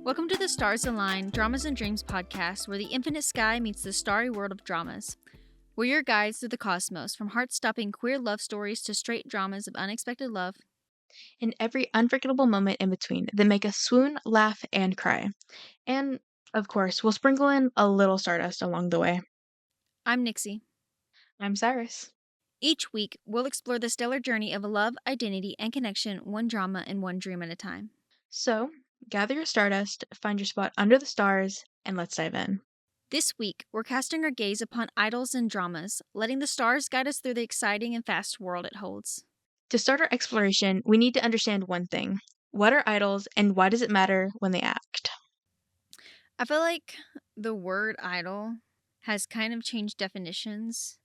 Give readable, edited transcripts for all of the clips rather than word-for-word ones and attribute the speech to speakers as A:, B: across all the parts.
A: Welcome to the Stars Align Dramas and Dreams podcast, where the infinite sky meets the starry world of dramas. We're your guides through the cosmos, from heart-stopping queer love stories to straight dramas of unexpected love.
B: And every unforgettable moment in between that make us swoon, laugh, and cry. And, of course, we'll sprinkle in a little stardust along the way.
A: I'm Nixie.
B: I'm Cyrus.
A: Each week, we'll explore the stellar journey of love, identity, and connection, one drama and one dream at a time.
B: So, gather your stardust, find your spot under the stars, and let's dive in.
A: This week, we're casting our gaze upon idols and dramas, letting the stars guide us through the exciting and fast world it holds.
B: To start our exploration, we need to understand one thing. What are idols, and why does it matter when they act?
A: I feel like the word idol has kind of changed definitions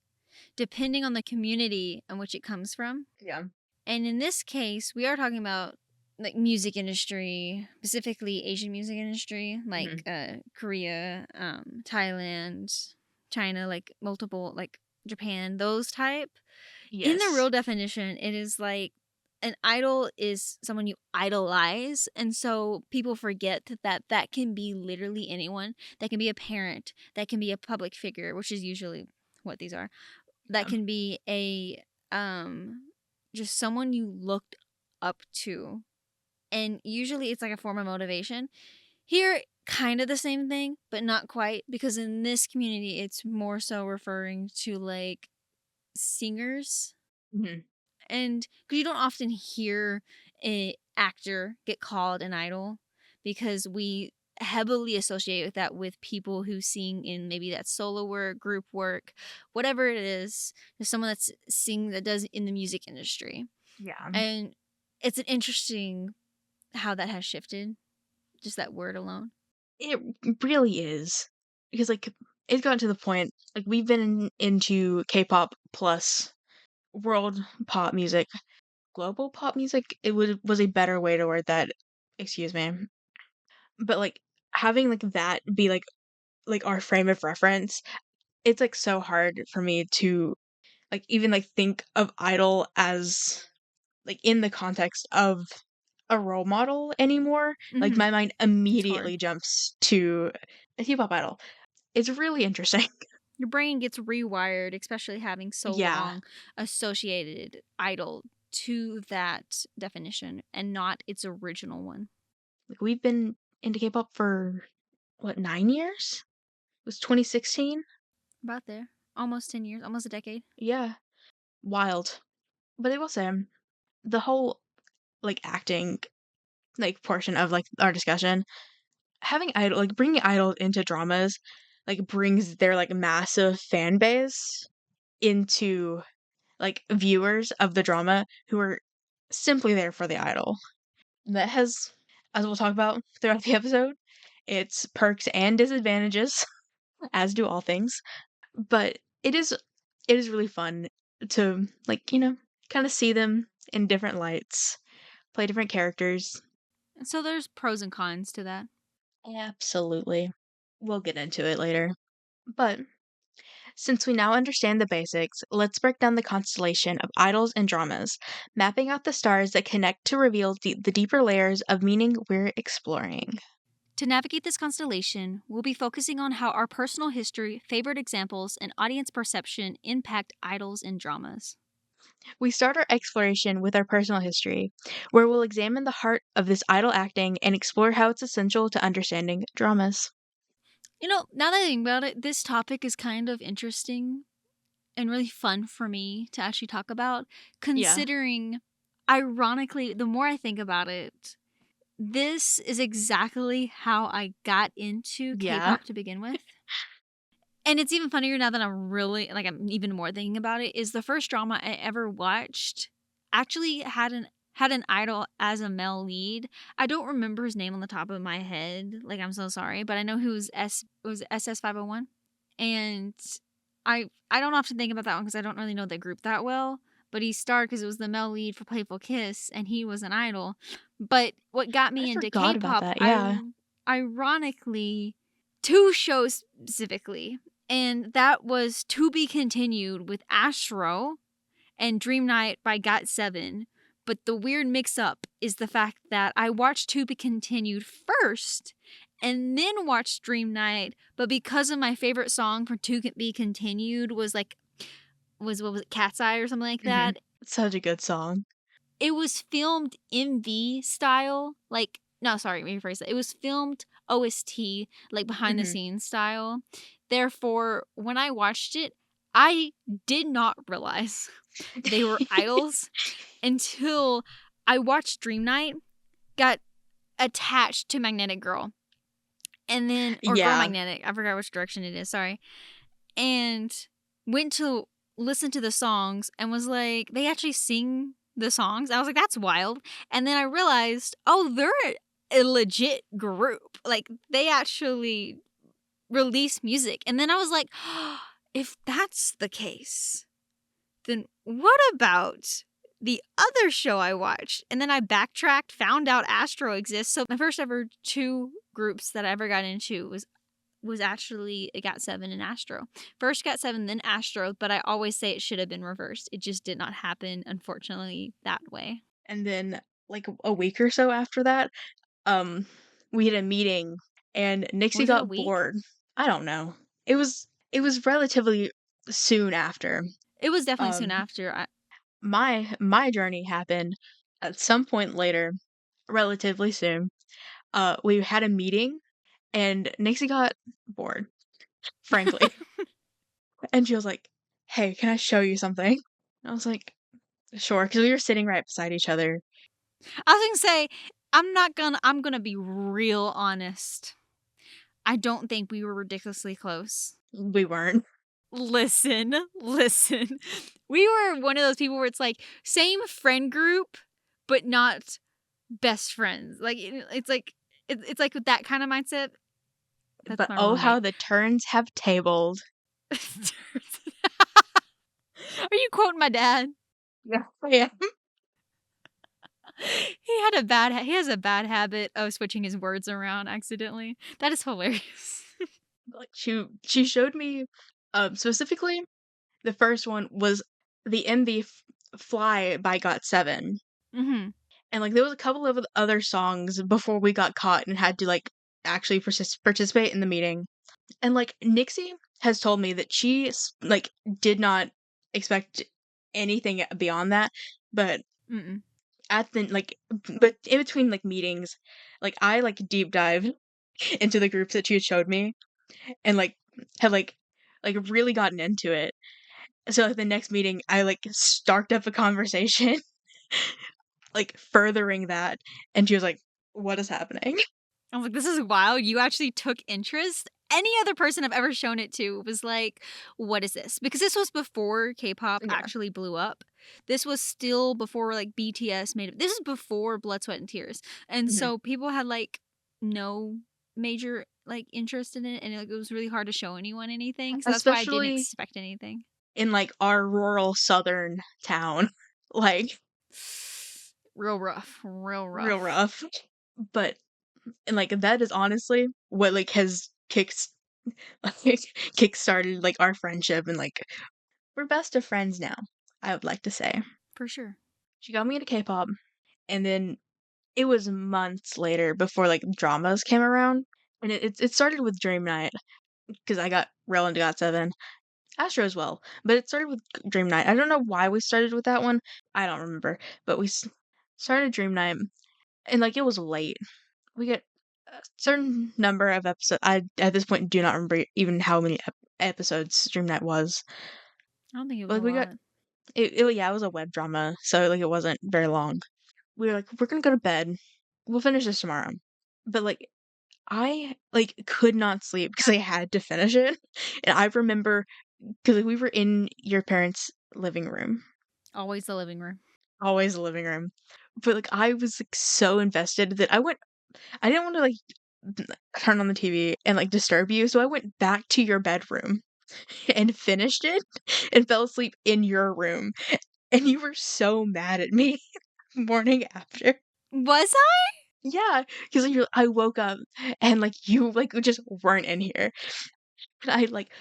A: depending on the community in which it comes from.
B: Yeah.
A: And in this case, we are talking about like music industry, specifically Asian music industry, like Korea, Thailand, China, like multiple, like Japan, those type.
B: Yes.
A: In the real definition, it is like an idol is someone you idolize, and so people forget that can be literally anyone. That can be a parent, that can be a public figure, which is usually what these are. That can be a just someone you looked up to, and usually it's like a form of motivation. Here, kind of the same thing, but not quite, because in this community it's more so referring to like singers. And because you don't often hear an actor get called an idol, because we heavily associate with that with people who sing in maybe that solo work, group work, whatever it is. There's someone that's that does in the music industry.
B: Yeah.
A: And it's an interesting how that has shifted, just that word alone.
B: It really is. Because, like, it's gotten to the point, like, we've been into K-pop plus world pop music. Global pop music, it was a better way to word that. Excuse me. But, like, having, like, that be, like, our frame of reference, it's, like, so hard for me to, like, even, like, think of Idol as, like, in the context of a role model anymore. Like, my mind immediately jumps to a K-pop idol. It's really interesting.
A: Your brain gets rewired, especially having so long associated idol to that definition and not its original one.
B: Like, we've been into K-pop for, what, 9 years? It was 2016?
A: About there. Almost 10 years, almost a decade.
B: Yeah. Wild. But I will say, the whole, like, acting, like, portion of, like, our discussion, having idol, like, bringing idols into dramas, like, brings their, like, massive fan base into, like, viewers of the drama who are simply there for the idol. That has, as we'll talk about throughout the episode, its perks and disadvantages, as do all things. But it is really fun to, like, you know, kind of see them in different lights, play different characters.
A: So there's pros and cons to that.
B: Absolutely. We'll get into it later. But since we now understand the basics, let's break down the constellation of idols and dramas, mapping out the stars that connect to reveal the deeper layers of meaning we're exploring.
A: To navigate this constellation, we'll be focusing on how our personal history, favorite examples, and audience perception impact idols and dramas.
B: We start our exploration with our personal history, where we'll examine the heart of this idol acting and explore how it's essential to understanding dramas.
A: You know, now that I think about it, this topic is kind of interesting and really fun for me to actually talk about, considering, ironically, the more I think about it, this is exactly how I got into K-pop to begin with. And it's even funnier now that I'm even more thinking about it, is the first drama I ever watched actually had an idol as a male lead. I don't remember his name on the top of my head. Like, I'm so sorry, but I know who was SS501. And I don't often think about that one because I don't really know the group that well. But he starred because it was the male lead for Playful Kiss, and he was an idol. But what got me into K-pop, ironically, 2 shows specifically, and that was To Be Continued with Astro and Dream Night by GOT7. But the weird mix-up is the fact that I watched To Be Continued first and then watched Dream Night, but because of my favorite song for To Be Continued was what was it, Cat's Eye or something like
B: Mhm.
A: that,
B: Such a good song.
A: it was filmed MV style, like no, sorry, let me rephrase that. It was filmed OST, like behind the
B: Mhm.
A: scenes style. Therefore, when I watched it, I did not realize they were idols until I watched Dream Night, got attached to Magnetic Girl, and then or Girl
B: Yeah.
A: Magnetic, I forgot which direction it is, sorry. And went to listen to the songs and was like, they actually sing the songs. I was like, that's wild. And then I realized, oh, they're a legit group. Like they actually release music. And then I was like, if that's the case, then what about the other show I watched? And then I backtracked, found out Astro exists. So my first ever two groups that I ever got into was actually a GOT7 and Astro. First GOT7, then Astro, but I always say it should have been reversed. It just did not happen, unfortunately, that way.
B: And then, like, a week or so after that, um, we had a meeting and Nixie
A: Was it a
B: got
A: week?
B: bored. I don't know. It was relatively soon after.
A: It was definitely soon
B: Um,
A: after.
B: my journey happened at some point later, relatively soon. We had a meeting and Nixie got bored, frankly. And she was like, "Hey, can I show you something?" I was like, "Sure," because we were sitting right beside each other.
A: I was gonna say, I'm gonna be real honest. I don't think we were ridiculously close.
B: We weren't.
A: Listen. We were one of those people where it's like, same friend group, but not best friends. Like, it's like with that kind of mindset. That's
B: But
A: my
B: oh, how
A: roommate.
B: the turns have tabled.
A: Are you quoting my dad?
B: Yeah. Yeah.
A: He has a bad habit of switching his words around accidentally. That is hilarious.
B: Like she showed me, specifically the first one was the MV Fly by Got7.
A: Mhm.
B: And like there was a couple of other songs before we got caught and had to like actually participate in the meeting. And like Nixie has told me that like did not expect anything beyond that, but
A: Mm-mm.
B: at the like but in between like meetings, like I like deep dive into the groups that she had showed me and like had like really gotten into it. So like the next meeting I like started up a conversation like furthering that and she was like, "What is happening?"
A: I was like, this is wild. You actually took interest. Any other person I've ever shown it to was like, what is this? Because this was before K-pop
B: Yeah.
A: actually blew up. This was still before like BTS made it. This is before Blood, Sweat, and Tears. And
B: Mhm.
A: so people had like no major like interest in it, and it was really hard to show anyone anything. So that's why I didn't
B: Especially
A: expect anything.
B: in like our rural southern town. Like
A: Real rough. Real
B: real
A: rough.
B: rough. But and like that is honestly what like has like kick-started like our friendship and like we're best of friends now, I would like to say.
A: For sure.
B: She got me into K-pop and then it was months later before like dramas came around. And it started with Dream Night because I got real into GOT7. Astro as well, but it started with Dream Night. I don't know why we started with that one. I don't remember, but we started Dream Night, and like it was late. We get a certain number of episodes. I at this point do not remember even how many episodes Dream Night was.
A: I don't think it was a
B: Like we got
A: lot.
B: yeah, it was a web drama, so like it wasn't very long. We were like, we're gonna go to bed. We'll finish this tomorrow. But like I like could not sleep because I had to finish it, and I remember because like, we were in your parents' living room,
A: Always the living room.
B: always the living room, but like I was like so invested that I didn't want to like turn on the TV and like disturb you, so I went back to your bedroom and finished it and fell asleep in your room, and you were so mad at me morning after.
A: Was I?
B: Yeah, because I woke up and like you like just weren't in here. And I like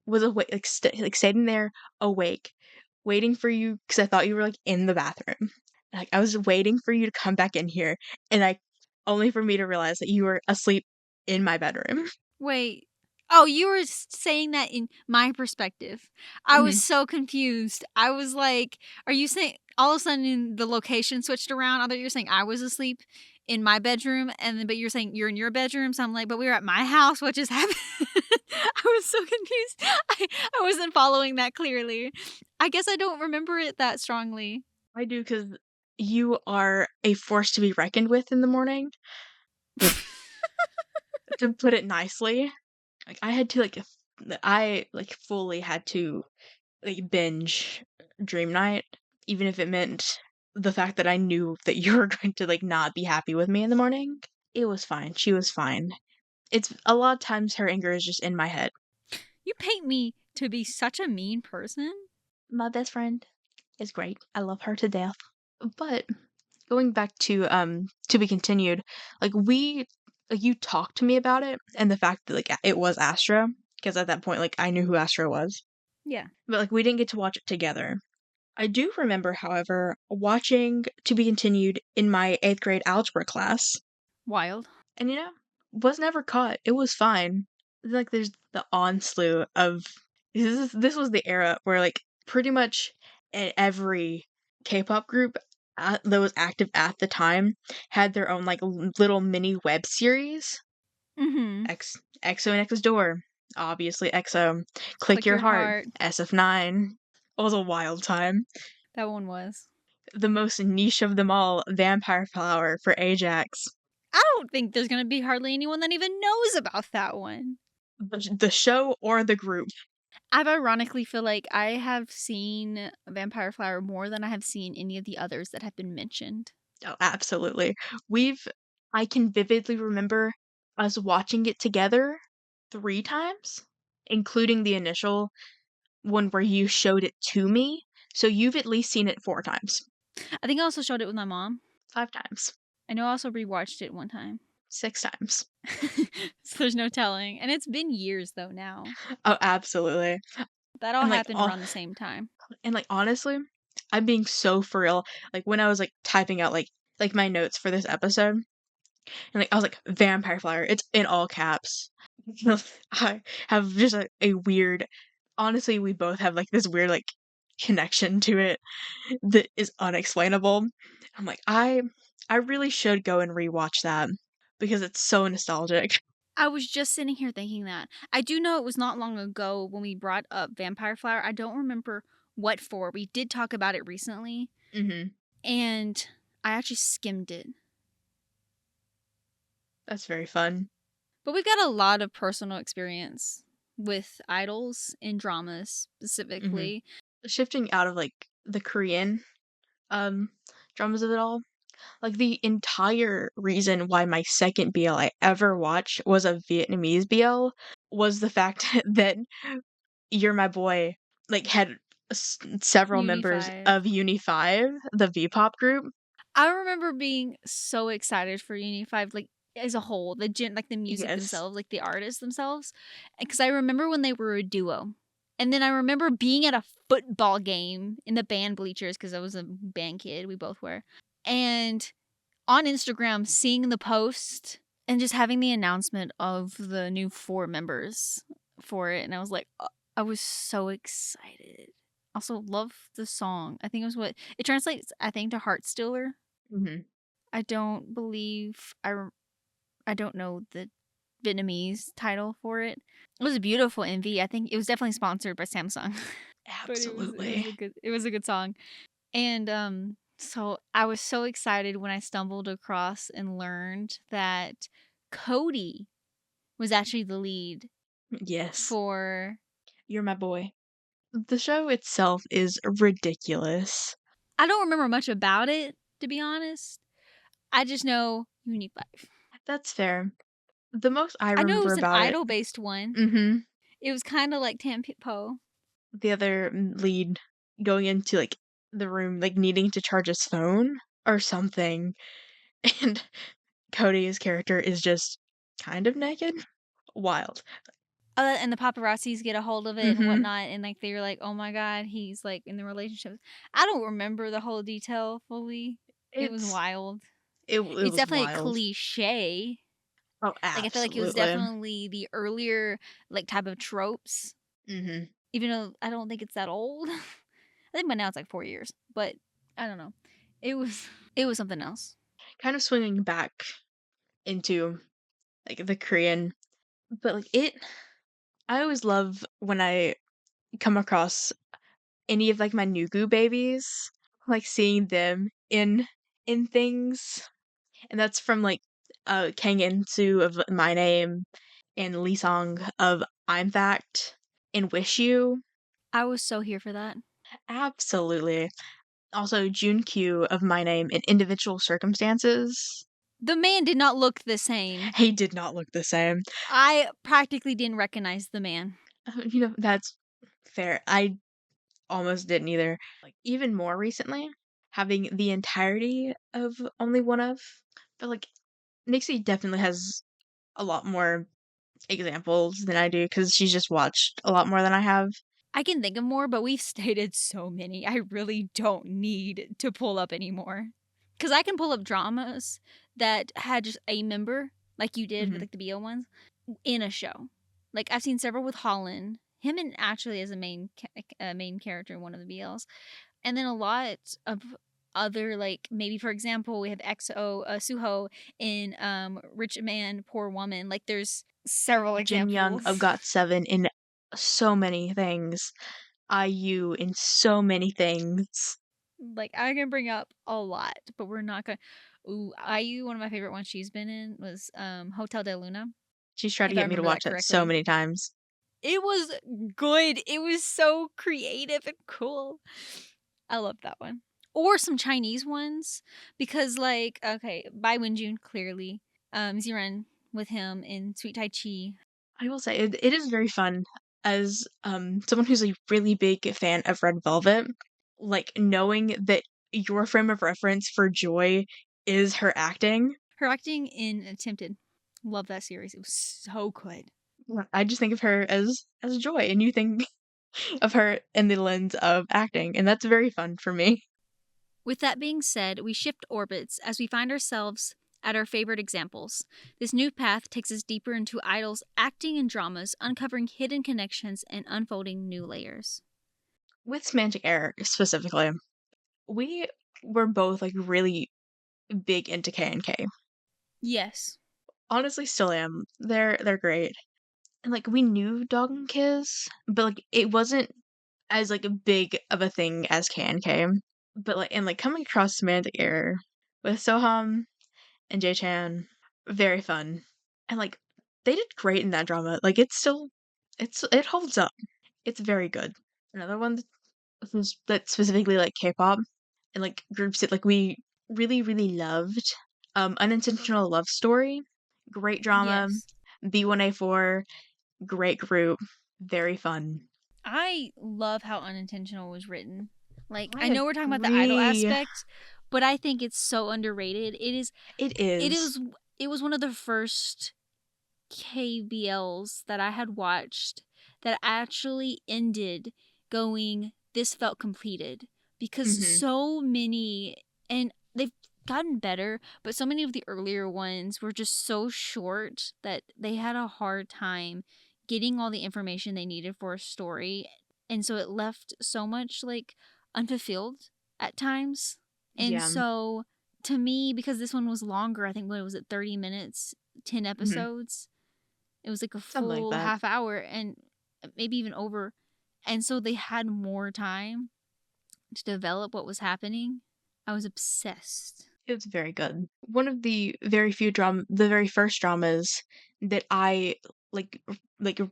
B: was awake like sitting there awake, waiting for you because I thought you were like in the bathroom. Like, I was waiting for you to come back in here, and I only for me to realize that you were asleep in my bedroom.
A: Wait. Oh, you were saying that in my perspective. I was
B: Mhm.
A: so confused. I was like, are you saying all of a sudden the location switched around? I thought you were saying I was asleep in my bedroom, and then but you're saying you're in your bedroom. So I'm like, but we were at my house. What just happened? I was so confused. I wasn't following that clearly. I guess I don't remember it that strongly.
B: I do because you are a force to be reckoned with in the morning, to put it nicely. Like, I had to, like, I, like, fully had to, like, binge Dream Night, even if it meant the fact that I knew that you were going to, like, not be happy with me in the morning. It was fine, she was fine. It's a lot of times her anger is just in my head.
A: You paint me to be such a mean person.
B: My best friend is great. I love her to death. But going back to be continued, like, you talked to me about it and the fact that, like, it was Astra, because at that point, like, I knew who Astra was,
A: Yeah.
B: but, like, we didn't get to watch it together. I do remember, however, watching To Be Continued in my 8th grade algebra class,
A: Wild.
B: and, was never caught. It was fine. Like, there's the onslaught of this was the era where, like, pretty much every K-pop group that was active at the time had their own, like, little mini web series.
A: Mhm.
B: EXO and Echo's Door, obviously EXO, Click
A: Click
B: Your
A: your
B: Heart,
A: heart.
B: SF9. It was a wild time.
A: That one was.
B: The most niche of them all, Vampire Flower for Ajax.
A: I don't think there's gonna be hardly anyone that even knows about that one.
B: The show or the group.
A: I ironically feel like I have seen Vampire Flower more than I have seen any of the others that have been mentioned.
B: Oh, absolutely. We've I can vividly remember us watching it together 3 times, including the initial one where you showed it to me, so you've at least seen it 4 times.
A: I think I also showed it with my mom.
B: 5 times.
A: I know I also rewatched it one time.
B: 6 times.
A: So there's no telling. And it's been years though now.
B: Oh, absolutely.
A: That all
B: And, like,
A: happened around the same time.
B: honestly, I'm being so for real, like, when I was, like, typing out, like, my notes for this episode, and, like, I was like, "Vampire Flower," it's in all caps. I have just a weird honestly, we both have, like, this weird, like, connection to it that is unexplainable. I'm like, I really should go and rewatch that because it's so nostalgic.
A: I was just sitting here thinking that. I do know it was not long ago when we brought up Vampire Flower. I don't remember what for. We did talk about it recently,
B: Mhm.
A: and I actually skimmed it.
B: That's very fun.
A: But we've got a lot of personal experience with idols in dramas
B: Mhm.
A: specifically.
B: Shifting out of, like, the Korean, um, dramas of it all, like, the entire reason why my second BL I ever watched was a Vietnamese BL was the fact that You're My Boy, like, had several
A: Uni
B: members
A: 5.
B: of Uni5, the V-pop group.
A: I remember being so excited for Uni 5, like, as a whole, like, the music
B: Yes.
A: themselves, like, the artists themselves, because I remember when they were a duo, and then I remember being at a football game in the band bleachers because I was a band kid, we both were, and on Instagram, seeing the post and just having the announcement of the new 4 members for it, and I was like, I was so excited. Also, love the song. I think it was what it translates, I think, to Heart Stealer.
B: Mhm.
A: I don't believe I don't know the Vietnamese title for it. It was a beautiful MV. I think it was definitely sponsored by Samsung. But
B: Absolutely.
A: it was a good song. And so I was so excited when I stumbled across and learned that Cody was actually the lead
B: Yes.
A: for
B: You're My Boy. The show itself is ridiculous.
A: I don't remember much about it, to be honest. I just know Uni 5.
B: That's fair. The most I
A: I know it
B: remember
A: was an
B: about it
A: idol-based one.
B: Mhm.
A: It was kinda like Tampo.
B: The other lead going into, like, the room, like, needing to charge his phone or something, and Cody's character is just kind of naked. Wild.
A: And the paparazzis get a hold of it and
B: Mhm.
A: whatnot, and, like, they're like, "Oh my god, he's, like, in the relationship." I don't remember the whole detail fully. It was
B: It's
A: wild.
B: it
A: It's
B: was
A: definitely a
B: wild.
A: cliche.
B: Oh,
A: Like, I feel like it was
B: absolutely.
A: definitely the earlier, like, type of tropes,
B: Mhm.
A: even though I don't think it's that old. I think by now it's like 4 years, but I don't know. It was it was something else.
B: Kind of swinging back into, like, the Korean, but, like, it I always love when I come across any of, like, my Nugu babies, like, seeing them in things, and that's from, like, Kang In-soo of My Name, and Lee Song of I'm Fact, and Wish You.
A: I was so here for that.
B: Absolutely. Also, Jun Kyu of My Name in Individual Circumstances.
A: The man did not look the same.
B: He did not look the same.
A: I practically didn't recognize the man.
B: That's fair. I almost didn't either. Like, even more recently, having the entirety of Only One Of, but, like, Nixie definitely has a lot more examples than I do because she's just watched a lot more than I have.
A: I can think of more, but we've stated so many. I really don't need to pull up anymore. Because I can pull up dramas that had just a member, like you did with
B: Mhm.
A: like the BO ones, in a show. Like I've seen several with Holland, him and Ashley as a main character in one of the BLs, and then a lot of other like maybe for example we have XO Suho in Rich Man Poor Woman. Like there's several
B: Jin Young of
A: examples.
B: GOT7 in so many things. IU in so many things.
A: Like I can bring up a lot, but we're not gonna. Ooh, IU. One of my favorite ones she's been in was Hotel de Luna,
B: She's tried to
A: if I
B: get me to
A: remember that
B: watch that so
A: correctly.
B: many times.
A: It was good. It was so creative and cool. I love that one. Or some Chinese ones because, like, okay, Bai Wenjun clearly, Ziren with him in Sweet Tai Chi.
B: I will say it is very fun as someone who's a really big fan of Red Velvet, like knowing that your frame of reference for Joy is her acting.
A: Her acting in Attempted, love that series. It was so good.
B: I just think of her as Joy, and you think of her in the lens of acting, and that's very fun for me.
A: With that being said, we shift orbits as we find ourselves at our favorite examples. This new path takes us deeper into idols' acting and dramas, uncovering hidden connections and unfolding new layers.
B: With Semantic Error specifically, we were both like really big into K and K.
A: Yes.
B: Honestly, still am. They're great. And like we knew Dog and Kiss, but like it wasn't as like a big of a thing as K and K. But like and like coming across Semantic Error with Soham and Jay Chan, very fun. And like they did great in that drama. Like it holds up. It's very good. Another one that specifically like K-pop and like groups that like we really loved. Unintentional Love Story, great drama.
A: Yes.
B: B1A4, great group, very fun.
A: I love how unintentional was written. Like, I
B: I
A: know we're talking about the idol
B: agree.
A: aspect, but I think it's so underrated.
B: It
A: It
B: is.
A: is, it was one of the first KBLs that I had watched that actually ended going, this felt completed. Because
B: Mhm.
A: so many, and they've gotten better, but so many of the earlier ones were just so short that they had a hard time getting all the information they needed for a story. And so it left so much like unfulfilled at times. And
B: Yeah.
A: so to me, because this one was longer, I think what was it, 30 minutes, 10
B: Mhm.
A: episodes? It was like a
B: Something like
A: full
B: that.
A: half hour and maybe even over. And so they had more time to develop what was happening. I was obsessed.
B: It was very good. One of the very first dramas that I like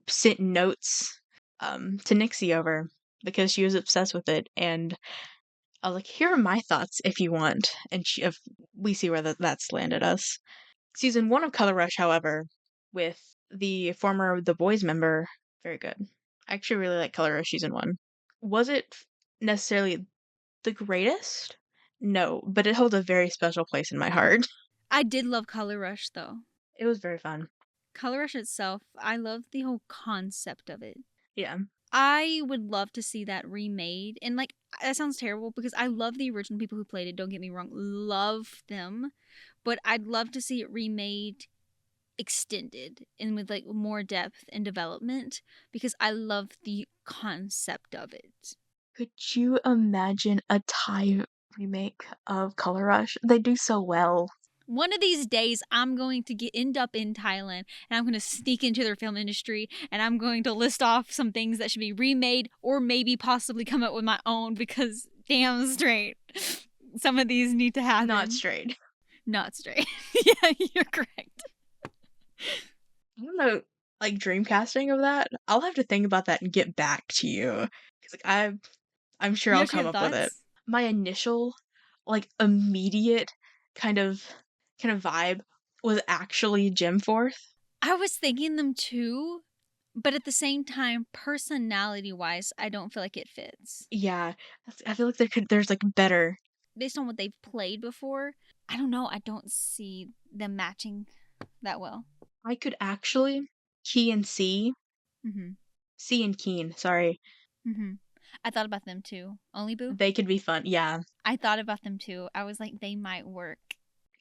B: sent notes to Nixie over because she was obsessed with it, and I was like, "Here are my thoughts if you want," and if we see where that's landed us. Season 1 of Color Rush, however, with the former The Boys member, very good. I actually really like Color Rush season 1. Was it necessarily the greatest? No, but it holds a very special place in my heart.
A: I did love Color Rush though.
B: It was very fun.
A: Color Rush itself, I love the whole concept of it.
B: Yeah.
A: I would love to see that remade. And like that sounds terrible because I love the original people who played it. Don't get me wrong, love them, but I'd love to see it remade, extended, and with like more depth and development because I love the concept of it.
B: Could you imagine a Thai remake of Color Rush? They do so well.
A: One of these days, I'm going to end up in Thailand and I'm going to sneak into their film industry and I'm going to list off some things that should be remade or maybe possibly come up with my own because damn straight, some of these need to
B: Not
A: happen.
B: straight.
A: Not straight. Yeah, you're correct.
B: I don't know, like dream casting of that. I'll have to think about that and get back to you. Cause like I'm sure
A: You
B: I'll
A: actually
B: come
A: have
B: up with it.
A: thoughts?
B: My initial, like immediate kind of vibe was actually Jim Forth.
A: I was thinking them too, but at the same time, personality wise, I don't feel like it fits.
B: Yeah, I feel like there's like better.
A: Based on what they've played before, I don't know. I don't see them matching that well.
B: I could actually Key and
A: Mm-hmm.
B: C and Keen. Sorry,
A: Mm-hmm. I thought about them too. Only Boo?
B: they could be fun. Yeah,
A: I thought about them too. I was like, they might work.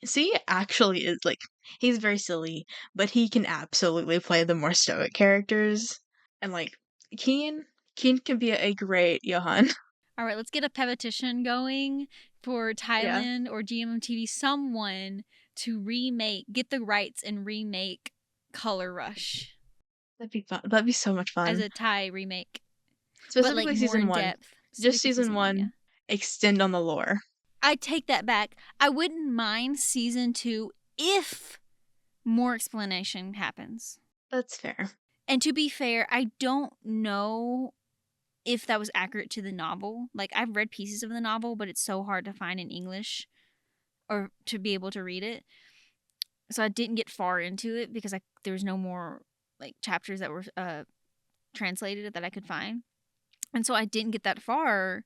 B: C actually is like he's very silly, but he can absolutely play the more stoic characters. And like Keen, Keen can be a great Johan.
A: All right, let's get a petition going for
B: Yeah,
A: Thailand or GMMTV, someone to remake, get the rights and remake Color Rush
B: that'd be fun. That'd be so much
A: as
B: fun.
A: a Thai remake, but like
B: Specifically
A: more
B: season
A: in
B: one.
A: depth.
B: Just
A: Specifically
B: season
A: season one, yeah.
B: one. Extend on the lore.
A: I take that back. I wouldn't mind season two if more explanation happens.
B: That's fair.
A: And to be fair, I don't know if that was accurate to the novel. Like, I've read pieces of the novel, but it's so hard to find in English or to be able to read it. So I didn't get far into it because there was no more like chapters that were translated that I could find. And so I didn't get that far,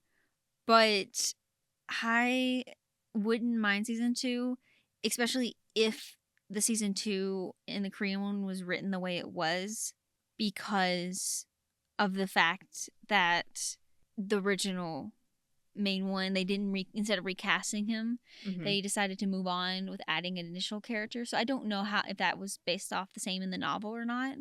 A: but I wouldn't mind season two, especially if the season two in the Korean one was written the way it was because of the fact that the original main one they didn't instead of recasting him,
B: Hmm.
A: they decided to move on with adding an additional character. So I don't know how if that was based off the same in the novel or not.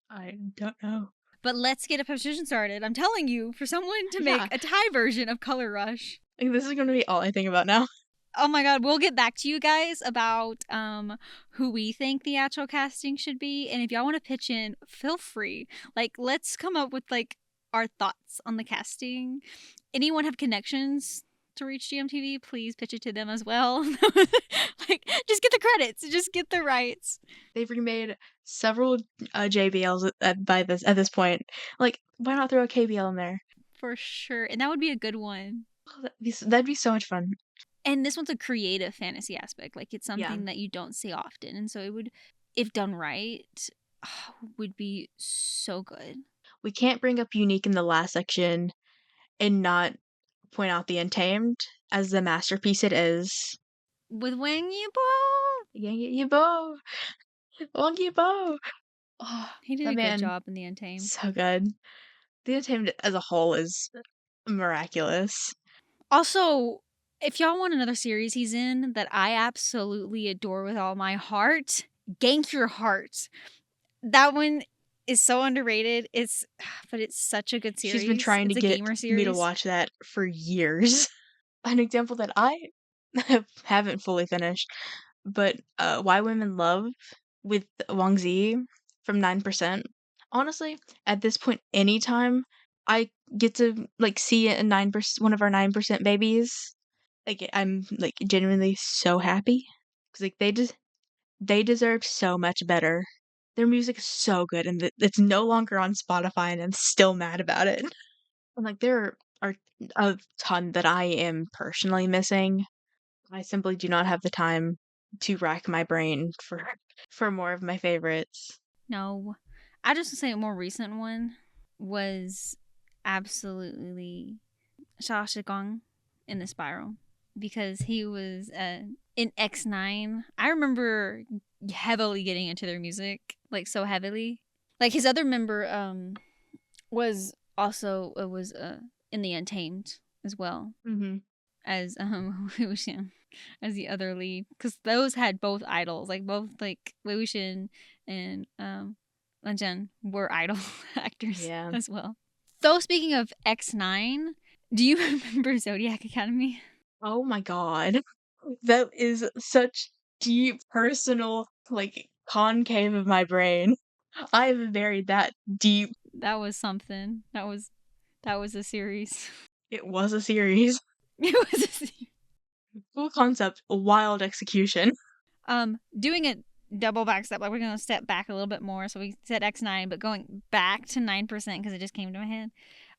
B: I don't know.
A: But let's get a petition started. I'm telling you, for someone to
B: Yeah,
A: make a Thai version of Color Rush.
B: like, this is gonna be all I think about now.
A: Oh my god, we'll get back to you guys about who we think the actual casting should be, and if y'all want to pitch in, feel free. Like, let's come up with like our thoughts on the casting. Anyone have connections to reach GMTV? Please pitch it to them as well. Like, just get the credits, just get the rights.
B: They've remade several JBLs at this point. Like, why not throw a KBL in there?
A: For sure, and that would be a good one.
B: Oh, that'd be so much fun.
A: And this one's a creative fantasy aspect. Like, it's
B: Yeah,
A: something that you don't see often, and so it would, if done right, would be so good.
B: we can't bring up unique in the last section and not point out the Untamed as the masterpiece it is.
A: With Wang Yibo.
B: Yibo, Wong Yibo. Oh,
A: He did
B: that
A: a good
B: man,
A: job in The Untamed.
B: so good. The Untamed as a whole is miraculous.
A: Also, if y'all want another series he's in that I absolutely adore with all my heart, Gank Your Heart. That one is so underrated. But it's such a good
B: She's been
A: series.
B: trying to
A: It's a
B: get
A: gamer
B: me to
A: series.
B: watch that for years. An example that I haven't fully finished, but Why Women Love with Wang Zi from 9%. Honestly, at this point, anytime I get to like see a 9%, one of our 9% babies, like I'm like genuinely so happy because like they deserve so much better. Their music is so good, and it's no longer on Spotify, and I'm still mad about it. And like there are a ton that I am personally missing. I simply do not have the time to rack my brain for more of my favorites.
A: No. I just want to say a more recent one was absolutely Sha Shigong in the Spiral because he was in X9. I remember heavily getting into their music, like so heavily. Like his other member was also was in the Untamed as well
B: Mhm.
A: as Wei Wuxian as the other lead, because those had both idols, like both like Wei Wuxian and Lan Zhen were idol actors
B: Yeah.
A: as well. So speaking of X9, do you remember Zodiac Academy?
B: Oh my god. That is such deep personal, like, concave of my brain. I have buried that deep.
A: That was something. That was a series.
B: It was a series.
A: It was a series.
B: Cool concept, wild execution.
A: Doing it double back step, like we're gonna step back a little bit more. So we said X9, but going back to 9% because it just came to my head.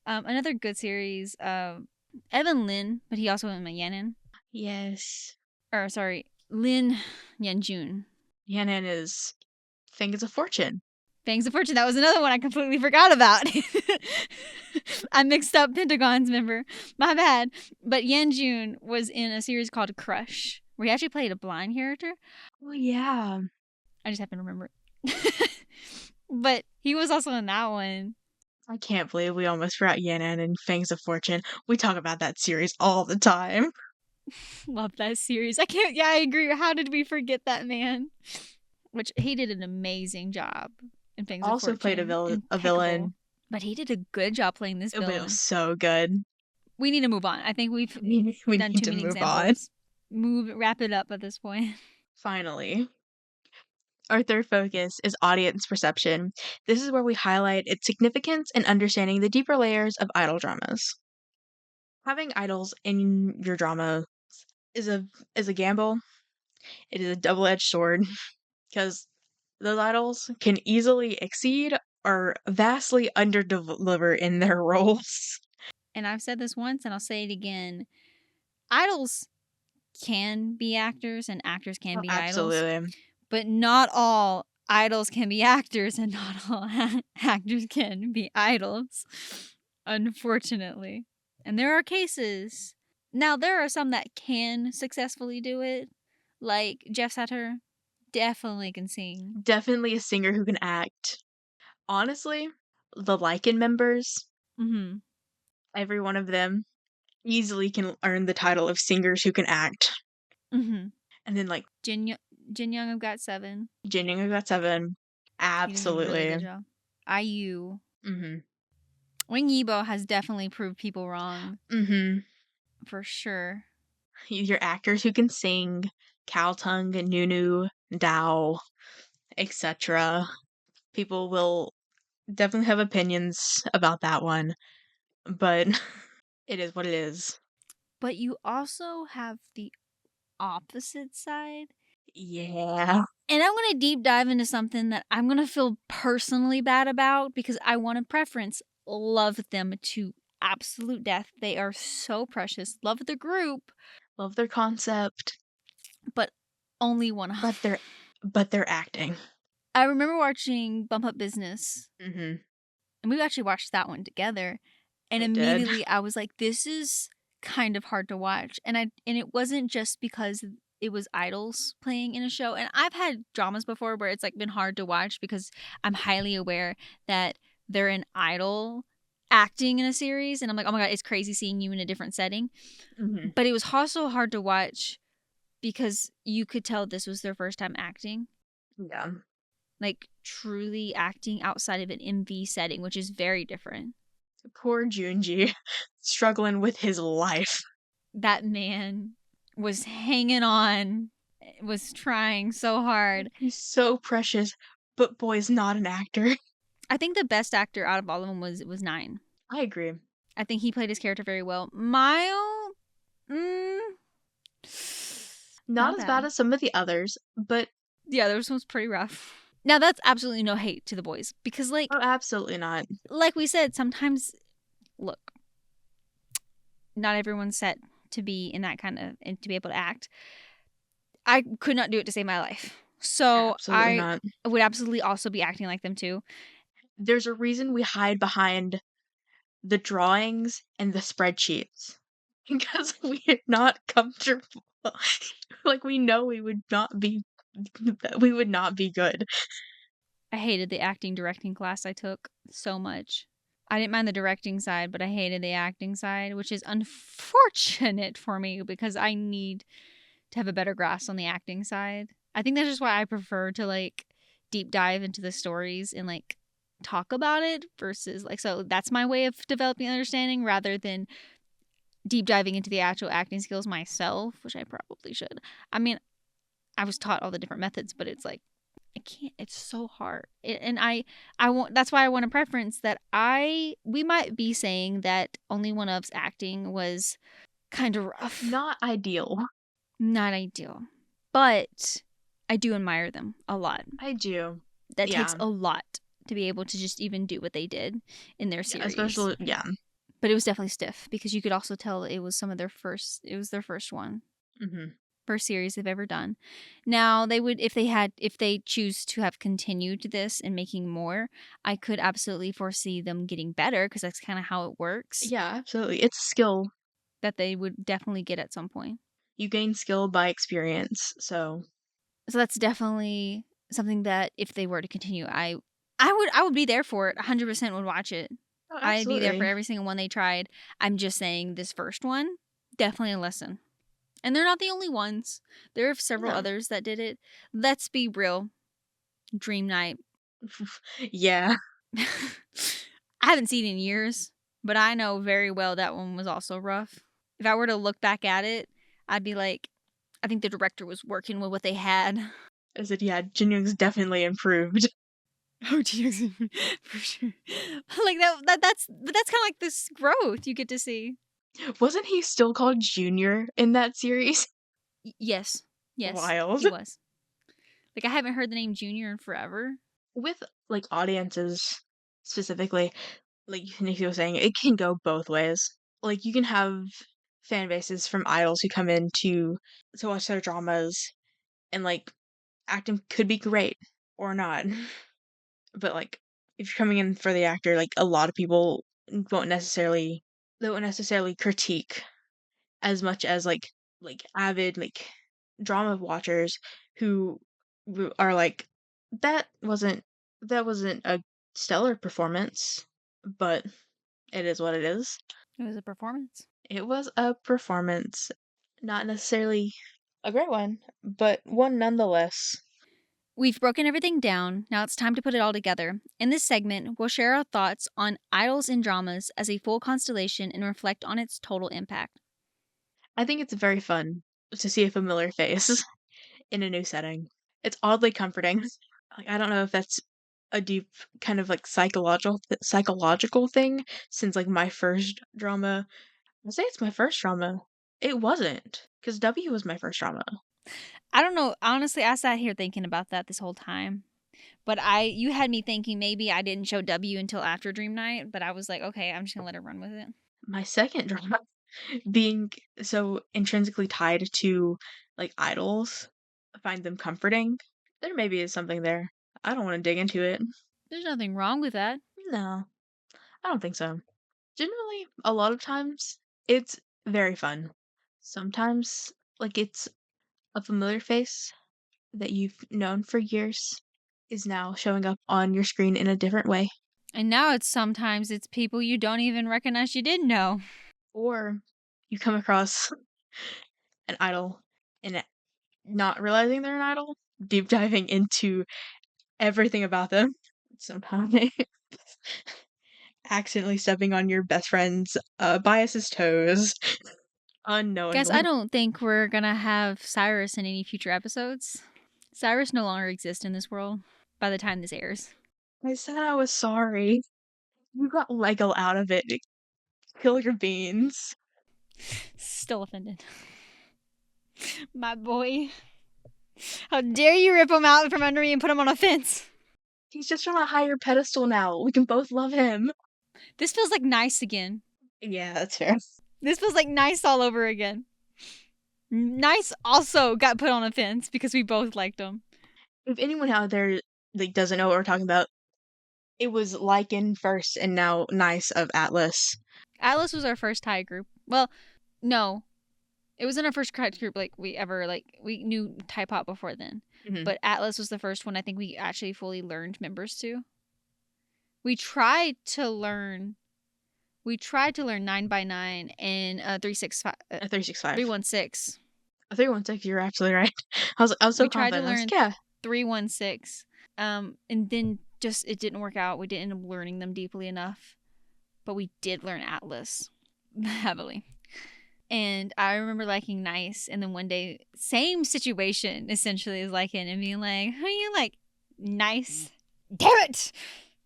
A: Another good series. Evan Lin, but he also went with Yanin.
B: Yes.
A: Or sorry, Lin Yanjun.
B: Yanan is Think it's a Fortune.
A: Fangs of Fortune. That was another one I completely forgot about. I mixed up Pentagon's member. My bad. But Yanjun was in a series called Crush, where he actually played a blind character.
B: Oh yeah.
A: I just happen to remember it. But he was also in that one.
B: I can't believe we almost forgot Yanan and Fangs of Fortune. We talk about that series all the time.
A: Love that series. I can't. Yeah, I agree. How did we forget that man? Which he did an amazing job in Fangs of
B: Also played
A: Fortune.
B: a
A: Impeccable.
B: villain,
A: But he did a good job playing this
B: but it was
A: villain.
B: so good.
A: We need to move on. I think we've
B: We
A: done
B: need
A: too
B: to
A: many
B: move on.
A: examples. Wrap it up at this point.
B: Finally. Our third focus is audience perception. This is where we highlight its significance in understanding the deeper layers of idol dramas. Having idols in your drama is a gamble. It is a double-edged sword because those idols can easily exceed or vastly underdeliver in their roles.
A: And I've said this once and I'll say it again. Idols can be actors and actors can
B: Oh,
A: be idols,
B: absolutely.
A: but not all idols can be actors and not all actors can be idols, unfortunately. And there are cases. Now, there are some that can successfully do it, like Jeff Satur definitely can sing.
B: Definitely a singer who can act. Honestly, the Lycan members,
A: Mm-hmm.
B: every one of them, easily can earn the title of singers who can act.
A: Mm-hmm.
B: And then like
A: Jin Young of Got Seven.
B: Jin Young got seven.
A: He does a really
B: Absolutely.
A: good job. IU.
B: Mhm.
A: Wing Yibo has definitely proved people wrong,
B: Mhm.
A: for sure.
B: Your actors who can sing, Tung, Nunu, Dao, etc. People will definitely have opinions about that one, but it is what it is.
A: But you also have the opposite side.
B: Yeah.
A: And I'm going to deep dive into something that I'm going to feel personally bad about because I want to preference love them to absolute death. They are so precious. Love the group,
B: Love their concept,
A: but only one of
B: but
A: them.
B: they're acting.
A: I remember watching Bump Up Business,
B: Mhm.
A: and we actually watched that one together. And
B: We did.
A: immediately I was like, this is kind of hard to watch. And it wasn't just because it was idols playing in a show. And I've had dramas before where it's like been hard to watch because I'm highly aware that they're an idol acting in a series and I'm like, oh my god, it's crazy seeing you in a different setting.
B: Mhm.
A: But it was also hard to watch because you could tell this was their first time acting.
B: Yeah.
A: Like truly acting outside of an MV setting, which is very different.
B: Poor Junji, struggling with his life.
A: That man was hanging on, was trying so hard.
B: He's so precious, but boy's not an actor.
A: I think the best actor out of all of them was Nine.
B: I agree.
A: I think he played his character very well. Mile, mm,
B: Not
A: not
B: as bad
A: bad.
B: as some of the others, but
A: Yeah, there was pretty rough. Now that's absolutely no hate to the boys because
B: oh, absolutely not.
A: like we said, sometimes look, not everyone's set to be in that kind of and to be able to act. I could not do it to save my life. So
B: Absolutely
A: I
B: not.
A: would absolutely also be acting like them too.
B: There's a reason we hide behind the drawings and the spreadsheets because we are not comfortable. Like we know we would not be good.
A: I hated the acting directing class I took so much. I didn't mind the directing side, but I hated the acting side, which is unfortunate for me because I need to have a better grasp on the acting side. I think that's just why I prefer to like deep dive into the stories and like talk about it versus like, so that's my way of developing understanding rather than deep diving into the actual acting skills myself, which I probably should. I mean, I was taught all the different methods, but it's like I can't. It's so hard, and I want. That's why I want a preference that we might be saying that only one of's acting was kind of rough,
B: Not ideal.
A: not ideal, but I do admire them a lot.
B: I do.
A: That takes
B: Yeah.
A: a lot to be able to just even do what they did in their
B: Yeah,
A: series.
B: especially, yeah.
A: But it was definitely stiff because you could also tell it was some of their first. It was their first one.
B: Hmm.
A: First series they've ever done. Now they would if they choose to have continued this and making more, I could absolutely foresee them getting better because that's kind of how it works.
B: Yeah, absolutely. It's a skill.
A: That they would definitely get at some point.
B: You gain skill by experience. So,
A: So that's definitely something that if they were to continue, I would be there for it. 100% would watch it.
B: oh,
A: I'd be there for
B: absolutely.
A: every single one they tried. I'm just saying this first one, definitely a lesson. And they're not the only ones. There are several
B: No.
A: others that did it. Let's be real. Dream Night.
B: Yeah.
A: I haven't seen it in years, but I know very well that one was also rough. If I were to look back at it, I'd be like, I think the director was working with what they had.
B: I said, yeah, Jin Young's definitely improved.
A: Oh, geez, for sure. Like that's kind of like this growth you get to see.
B: Wasn't he still called Junior in that series?
A: Yes, yes,
B: Wild.
A: he was. Like I haven't heard the name Junior in forever.
B: With like audiences specifically, like Nikki was saying, it can go both ways. Like you can have fan bases from idols who come in to watch their dramas and like acting could be great or not. But like if you're coming in for the actor, like a lot of people won't necessarily they won't necessarily critique as much as like avid like drama watchers who are like that wasn't that wasn't a stellar performance, but it is what it is.
A: It was a performance.
B: It was a performance, not necessarily a great one, but one nonetheless.
A: We've broken everything down. Now it's time to put it all together. In this segment, we'll share our thoughts on idols and dramas as a full constellation and reflect on its total impact.
B: I think it's very fun to see a familiar face in a new setting. It's oddly comforting. Like I don't know if that's a deep kind of like psychological thing since like my first drama. I say it's my first drama. It wasn't because W was my first drama.
A: I don't know. Honestly, I sat here thinking about that this whole time. But you had me thinking maybe I didn't show W until after Dream Night, but I was like, okay, I'm just gonna let her run with it.
B: My second drama being so intrinsically tied to like idols, I find them comforting. There maybe is something there. I don't want to dig into it.
A: There's nothing wrong with that.
B: No, I don't think so. Generally, a lot of times, it's very fun. Sometimes, like, it's a familiar face that you've known for years is now showing up on your screen in a different way.
A: And now sometimes it's people you don't even recognize you didn't know.
B: Or you come across an idol and not realizing they're an idol, deep diving into everything about them. Sometimes accidentally stepping on your best friend's bias's toes
A: Guys, I
B: unknowingly.
A: don't think we're gonna have Cyrus in any future episodes. Cyrus no longer exists in this world by the time this airs.
B: I said I was sorry. You got Lego out of it. Kill your beans.
A: Still offended. My boy. How dare you rip him out from under me and put him on a fence?
B: He's just on a higher pedestal now. We can both love him.
A: This feels like nice again.
B: Yeah, that's fair.
A: This feels like nice all over again. Nice also got put on a fence because we both liked him.
B: If anyone out there like doesn't know what we're talking about, it was Lycan first and now Nice of Atlas.
A: Atlas was our first Thai group. Well, no. It wasn't our first group we knew Thai pop before then.
B: Mm-hmm.
A: But Atlas was the first one I think we actually fully learned members to. We tried to learn We tried to learn 9x9 and 365,
B: A 365.
A: 316.
B: A 316, you're absolutely right. I was so
A: We tried to
B: confident. I was
A: learn
B: like, yeah.
A: 316. And then just it didn't work out. We didn't end up learning them deeply enough. But we did learn Atlas heavily. And I remember liking Nice, and then one day, same situation essentially as liking and being like, "Who you like? Nice? Damn it!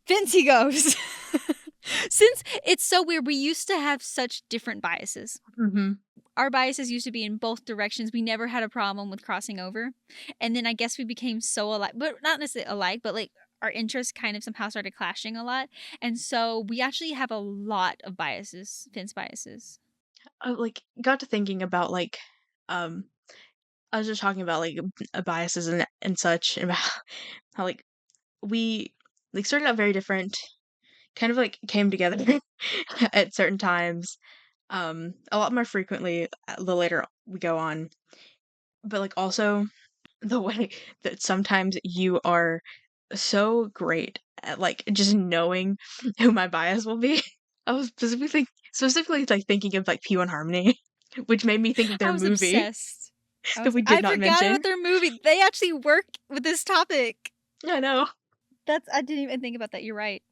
A: Vinci goes." Since it's so weird, we used to have such different biases.
B: Mm-hmm.
A: Our biases used to be in both directions. We never had a problem with crossing over. And then I guess we became so alike, but not necessarily alike, but like our interests kind of somehow started clashing a lot. And so we actually have a lot of biases, Vince biases.
B: I like got to thinking about like, um, I was just talking about like biases and such, and about how like we like started out very different, kind of like came together at certain times, a lot more frequently the later we go on, but like also the way that sometimes you are so great at like just knowing who my bias will be. I was specifically like thinking of like P1 Harmony, which made me think of
A: I
B: their
A: was
B: movie
A: obsessed.
B: that we did
A: I
B: not
A: forgot
B: mention.
A: about their movie. They actually work with this topic.
B: I know.
A: I didn't even think about that. You're right.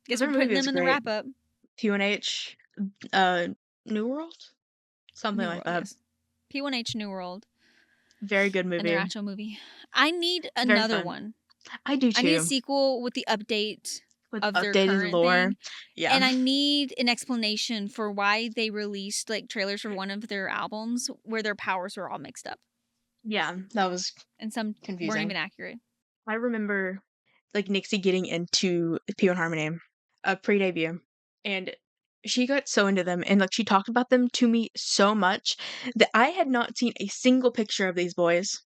A: Guess
B: Their
A: we're
B: movie
A: putting
B: is
A: them in the
B: great.
A: wrap up.
B: P1H, uh, New World, something
A: New
B: like
A: World,
B: that.
A: yes. P1H New World
B: Very good
A: and their
B: movie.
A: actual movie. I need
B: Very
A: another
B: fun.
A: one.
B: I do
A: I need a
B: too.
A: sequel with the update
B: With
A: of their
B: updated
A: current
B: lore.
A: thing.
B: Yeah.
A: And I need an explanation for why they released like trailers for one of their albums where their powers were all mixed up
B: Yeah, that was
A: and some weren't
B: confusing.
A: even accurate.
B: I remember like Nixie getting into P1 Harmony, pre-debut, and she got so into them, and like she talked about them to me so much that I had not seen a single picture of these boys,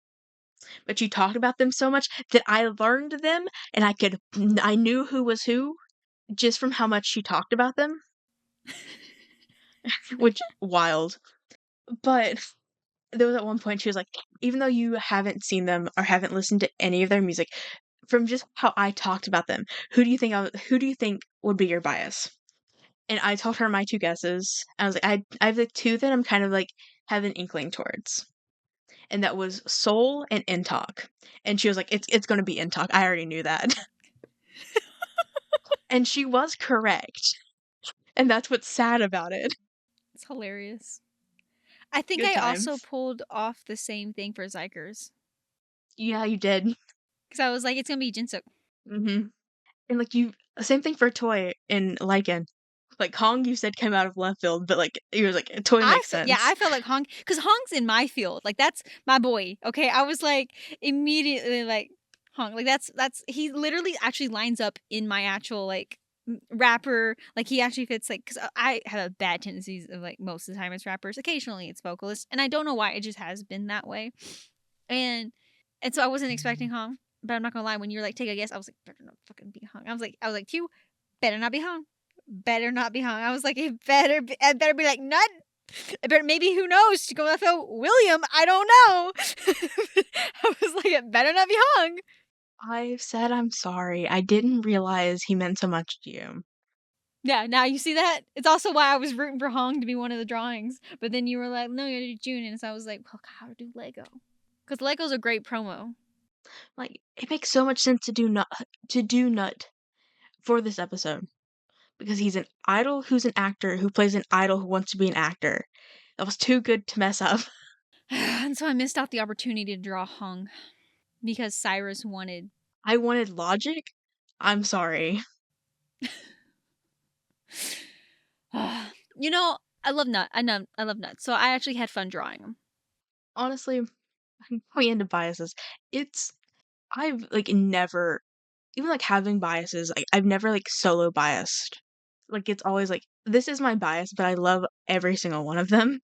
B: but she talked about them so much that I learned them, and I knew who was who just from how much she talked about them, which wild. But there was at one point she was like, even though you haven't seen them or haven't listened to any of their music, from just how I talked about them, who do you think would be your bias? And I told her my two guesses. I was like, I have like two that I'm kind of like have an inkling towards. And that was Soul and Intalk. And she was like, it's gonna be Intalk. I already knew that. And she was correct. And that's what's sad about it.
A: It's hilarious. I think
B: Good
A: I also
B: times.
A: pulled off the same thing for Zikers.
B: Yeah, you did.
A: Because I was like, it's going to be Jinsuk.
B: Mm-hmm. And like you same thing for Toy in Lycan. Like Kong you said came out of left field, but like you was like Toy makes sense.
A: I felt like Hong, because Hong's in my field. Like, that's my boy. Okay. I was like, immediately, like, Hong. Like, he literally actually lines up in my actual, like, rapper. Like, he actually fits, like, because I have a bad tendencies of, like, most of the time it's rappers. Occasionally it's vocalists. And I don't know why. It just has been that way. And, and so I wasn't expecting Hong. But I'm not gonna lie, when you're like, take a guess, I was like, better not fucking be Hong. I was like, Q, better not be Hong. Better not be Hong. I was like, it better be like nut. It better, maybe, who knows? To go with William, I don't know. I was like, it better not be Hong.
B: I said I'm sorry. I didn't realize he meant so much to you.
A: Yeah, now you see that? It's also why I was rooting for Hong to be one of the drawings. But then you were like, no, you gotta do June. And so I was like, well, how to do Lego? Because Lego's a great promo.
B: Like it makes so much sense to do Nut for this episode because he's an idol who's an actor who plays an idol who wants to be an actor. That was too good to mess up.
A: And so I missed out the opportunity to draw Hong because Cyrus wanted.
B: I wanted Logic. I'm sorry.
A: You know, I love Nut. I love Nut. So I actually had fun drawing him.
B: Honestly, I'm going into biases. I've like never even like having biases, like I've never like solo biased. Like it's always like this is my bias, but I love every single one of them.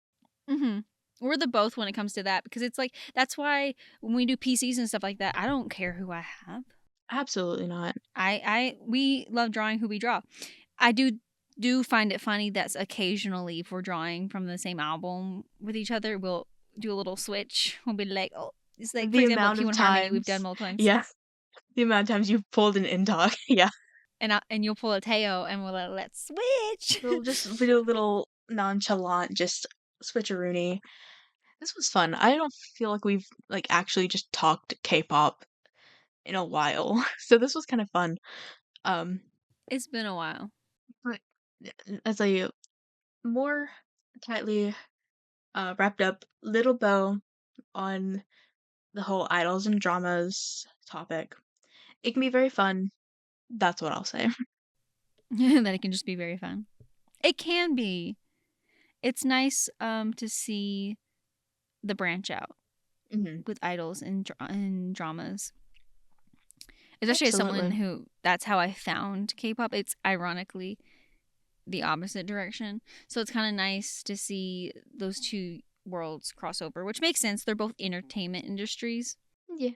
A: Mm-hmm. We're the both when it comes to that because it's like that's why when we do PCs and stuff like that, I don't care who I have.
B: Absolutely not.
A: We love drawing who we draw. I do find it funny that occasionally if we're drawing from the same album with each other, we'll do a little switch. We'll be like, oh, it's like for
B: The
A: example,
B: amount of
A: Q and Harmony we've done
B: times,
A: multiple times.
B: yeah, the amount of times you've pulled an in talk, yeah.
A: and you'll pull a Teo, and we'll let's switch.
B: We'll just do a little nonchalant, just switcheroony. This was fun. I don't feel like we've like actually just talked K-pop in a while, so this was kind of fun. Um,
A: It's been a while.
B: but as a more tightly wrapped up little bow on the whole idols and dramas topic, it can be very fun. That's what I'll say.
A: That it can just be very fun. It can be. It's nice to see the branch out
B: Hmm.
A: with idols and dramas. Especially as someone
B: Absolutely.
A: who that's how I found K-pop. It's ironically the opposite direction. So it's kind of nice to see those two worlds cross over, which makes sense. They're both entertainment industries.
B: Yeah.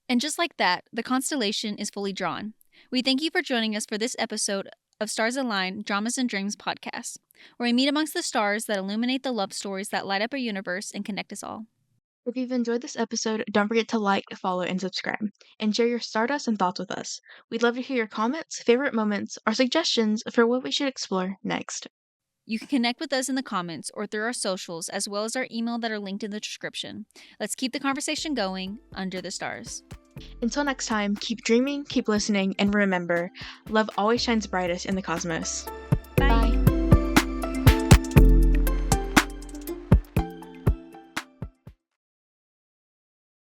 A: And just like that, the constellation is fully drawn. We thank you for joining us for this episode of Stars Align Dramas and Dreams podcast, where we meet amongst the stars that illuminate the love stories that light up our universe and connect us all.
B: If you've enjoyed this episode, don't forget to like, follow, and subscribe, and share your stardust and thoughts with us. We'd love to hear your comments, favorite moments, or suggestions for what we should explore next.
A: You can connect with us in the comments or through our socials, as well as our email that are linked in the description. Let's keep the conversation going under the stars.
B: Until next time, keep dreaming, keep listening, and remember, love always shines brightest in the cosmos.
A: Bye.
B: Bye.